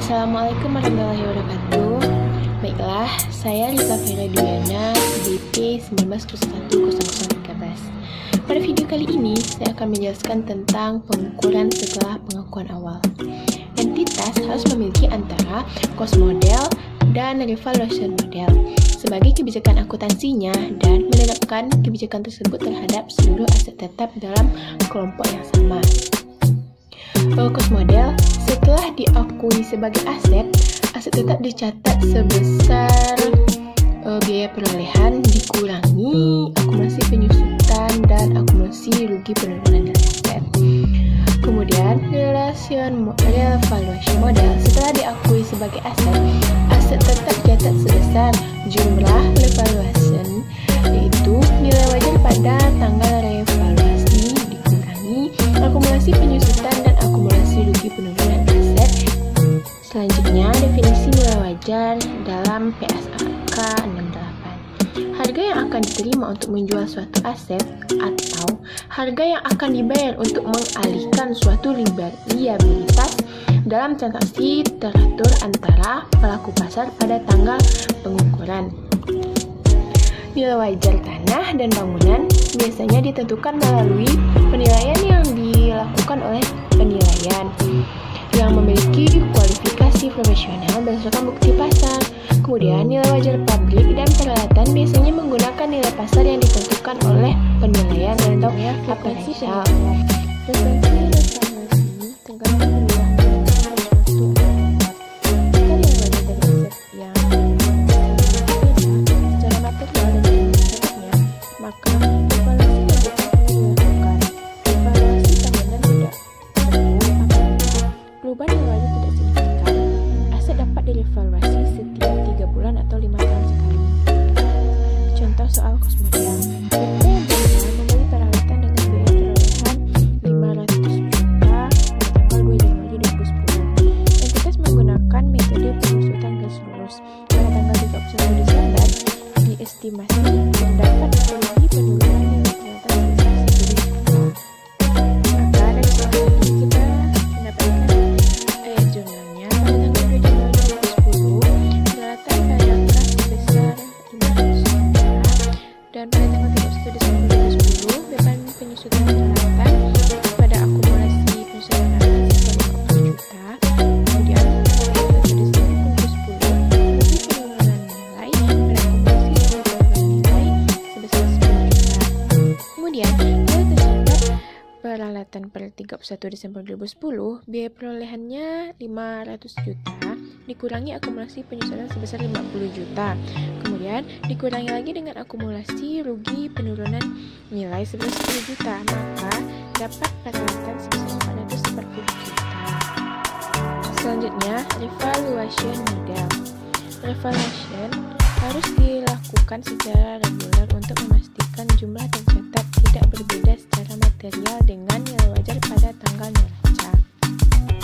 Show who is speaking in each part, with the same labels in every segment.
Speaker 1: Assalamualaikum warahmatullahi wabarakatuh. Baiklah, saya Rita Feradiana, BP 19010013. Pada video kali ini, saya akan menjelaskan tentang pengukuran setelah pengakuan awal. Entitas harus memiliki antara cost model dan revaluation model sebagai kebijakan akuntansinya dan menerapkan kebijakan tersebut terhadap seluruh aset tetap dalam kelompok yang sama. Cost model, setelah diakui sebagai aset tetap dicatat sebesar biaya perolehan dikurangi akumulasi penyusutan dan akumulasi rugi penurunan nilai aset. Kemudian, revaluation model, setelah diakui sebagai aset tetap dicatat sebesar jumlah revaluation, yaitu nilai wajar pada tanggal revaluasi dikurangi akumulasi penyusutan dan akumulasi rugi penurunan aset. Selanjutnya, definisi nilai wajar dalam PSAK 68. Harga yang akan diterima untuk menjual suatu aset atau harga yang akan dibayar untuk mengalihkan suatu liabilitas dalam transaksi teratur antara pelaku pasar pada tanggal pengukuran. Nilai wajar tanah dan bangunan biasanya ditentukan melalui penilaian yang dilakukan oleh penilaian yang memiliki kualifikasi profesional berdasarkan bukti pasar. Kemudian, nilai wajar pabrik dan peralatan biasanya menggunakan nilai pasar yang ditentukan oleh penilaian atau appraisal. Evaluasi setiap 3 bulan atau 5 tahun sekali. Contoh soal cost model. PT membeli peralatan dengan biaya perolehan 500 juta pada tanggal 2 Januari 2010. Entitas menggunakan metode pengusutan garis lurus. Pada tanggal 31 Desember diestimasi terdapat rugi penurunan nilai perawatan sebesar 10 juta. Maka dari soal ini kita mendapatkan ayat jurnalnya pada tanggal 2 Januari dan pada tanggal 31 Desember 2010 beban penyusutan peralatan pada akumulasi penyusutan peralatan 50 juta. Kemudian pada tanggal 31 Desember 2010 rugi penurunan nilai pada akumulasi penurunan nilai sebesar 10 juta. Kemudian pada tercatat peralatan pada 31 Desember 2010 biaya perolehannya 500 juta dikurangi akumulasi penyusutan sebesar 50 juta. Kemudian dikurangi lagi dengan akumulasi rugi penurunan nilai sebesar 10 juta, maka dapat peralatan sebesar 440 juta. Selanjutnya, revaluation model. Revaluation harus dilakukan secara reguler untuk memastikan jumlah tercatat tidak berbeda secara material dengan nilai wajar pada tanggal neraca.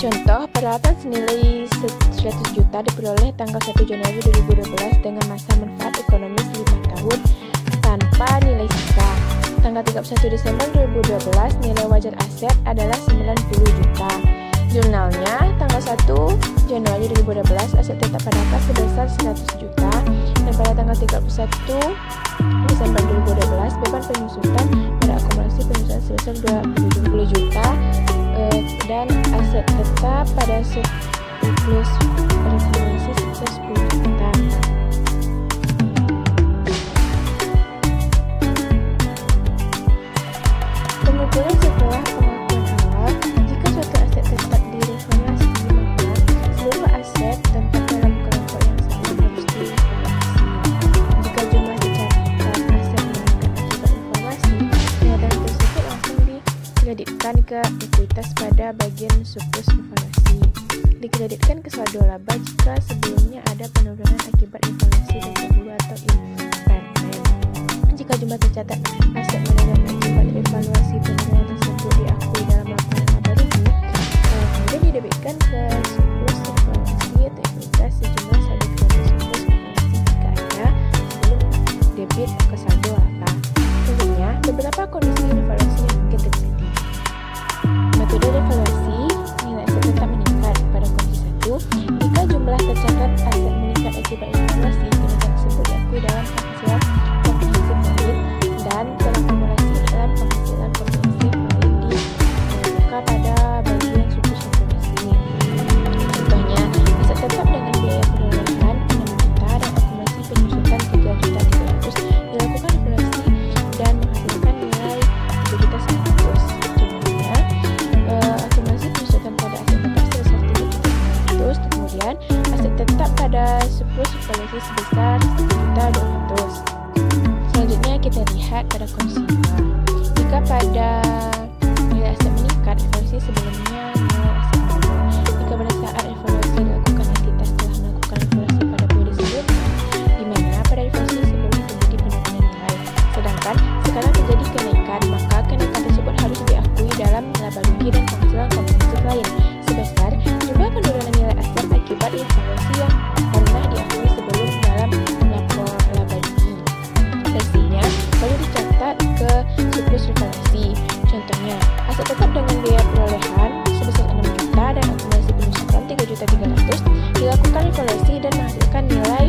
Speaker 1: Contoh, peralatan senilai 100 juta diperoleh tanggal 1 Januari 2012 dengan masa manfaat ekonomis 5 tahun tanpa nilai sisa. Tanggal 31 Desember 2012 nilai wajar aset adalah 90 juta. Jurnalnya tanggal 1 Januari 2012 aset tetap pada kas sebesar 100 juta dan pada tanggal 31 Desember 2012 beban penyusutan pada akumulasi penyusutan sebesar 20 juta dan aset tetap pada surplus revaluasi sebesar 10 juta. Pengukuran setelah pengakuan awal. Jika suatu aset tetap direvaluasi, maka seluruh aset tetap dalam kelompok yang sama harus direvaluasi. Jika jumlah tercatat aset meningkat akibat revaluasi, pernyataan tersebut langsung dikreditkan ke ekuitas pada bagian surplus revaluasi. Dikreditkan ke saldo laba jika sebelumnya ada penurunan akibat revaluasi terdahulu atau impairment. Jika jumlah tercatat aset menurun akibat revaluasi penurunan tersebut diakui dalam laporan laba rugi, kemudian didebitkan ke surplus revaluasi atau ekuitas sejumlah saldo kredit surplus revaluasi jika ada sebelum debit ke saldo laba. Tentunya beberapa kondisi revaluasi yang mungkin terjadi. Metode revaluasi nilai aset tetap meningkat pada kondisi 1 jika jumlah tercatat aset meningkat akibat evaluasi, kenaikan tersebut diakui dalam penghasilan komprehensif lain dan terakumulasi dalam penghasilan komprehensif lain di muka pada bagian surplus evaluasi. Contohnya, aset tetap dengan biaya perolehan 6 juta dan akumulasi penyusutan 3.300.000 dilakukan evaluasi dan menghasilkan nilai 3.900.000. Contohnya, akumulasi penyusutan pada aset tetap sebesar 3.900.000, kemudian aset tetap pada surplus evaluasi sebesar 1.200.000. Selanjutnya kita lihat pada kondisi 2. Jika pada nilai aset meningkat, evaluasi sebelumnya nilai aset menurun. Jika pada saat evaluasi dilakukan entitas telah melakukan evaluasi pada periode sebelumnya, di mana pada evaluasi sebelumnya terjadi penurunan nilai, sedangkan sekarang terjadi kenaikan, maka kenaikan tersebut harus diakui dalam laba rugi dan penghasilan komprehensif lain sebesar jumlah penurunan nilai aset akibat evaluasi yang pernah diakui sebelum dalam lapor laba rugi. Versinya baru dicatat ke surplus evaluasi. Contohnya, aset tetap dengan biaya perolehan sebesar 6 juta dan akumulasi penyusutan 3.300.000 dilakukan evaluasi dan menghasilkan nilai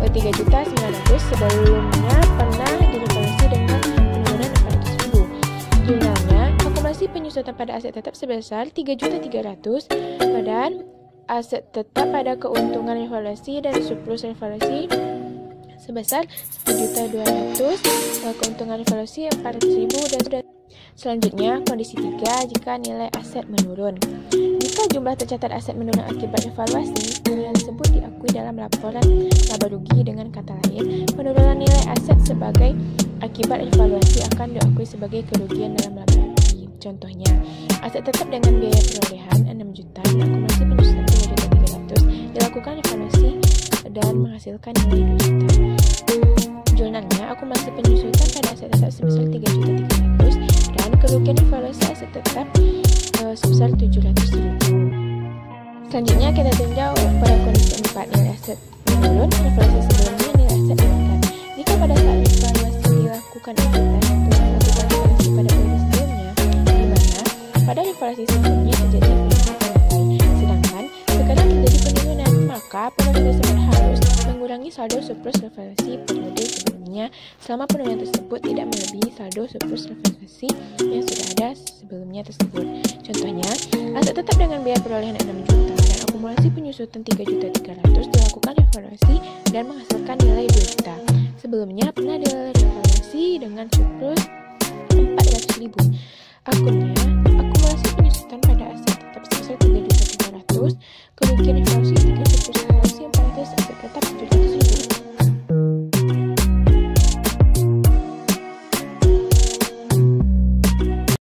Speaker 1: 3.900.000 sebelumnya pernah direvaluasi dengan penurunan 400.000. Jumlahnya, akumulasi penyusutan pada aset tetap sebesar 3.300.000 dan aset tetap pada keuntungan evaluasi dan surplus evaluasi sebesar 1.200.000, keuntungan evaluasi 400.000 dan selanjutnya kondisi 3 jika nilai aset menurun. Jika jumlah tercatat aset menurun akibat evaluasi, nilai tersebut diakui dalam laporan laba rugi. Dengan kata lain, penurunan nilai aset sebagai akibat evaluasi akan diakui sebagai kerugian dalam laba rugi. Contohnya, aset tetap dengan biaya perolehan 6 juta dan akumulasi penyusutan 3.300.000 dilakukan evaluasi dan menghasilkan nilai 2 juta. Jurnalnya, akumulasi penyusutan pada aset tetap sebesar 3.300.000 dan kerugian evaluasi aset tetap sebesar 700.000. Selanjutnya kita tinjau pada kondisi 4, nilai aset menurun, evaluasi sebelumnya nilai aset meningkat. Jika pada saat evaluasi dilakukan entitas telah melakukan evaluasi pada periode sebelumnya, di mana pada evaluasi sebelumnya terjadi peningkatan nilai, sedangkan sekarang terjadi penurunan, maka penurunan tersebut harus mengurangi saldo surplus evaluasi periode sebelumnya selama penurunan tersebut tidak melebihi saldo surplus evaluasi yang sudah ada sebelumnya tersebut. Contohnya, aset tetap dengan biaya perolehan 6 juta dan akumulasi penyusutan 3.300.000 dilakukan evaluasi dan menghasilkan nilai 2 juta. Sebelumnya pernah direvaluasi dengan surplus 400.000. Akumulasi penyusutan pada aset tetap sebesar 3.300.000, kerugian evaluasi 3 surplus evaluasi 400, aset tetap 700.000.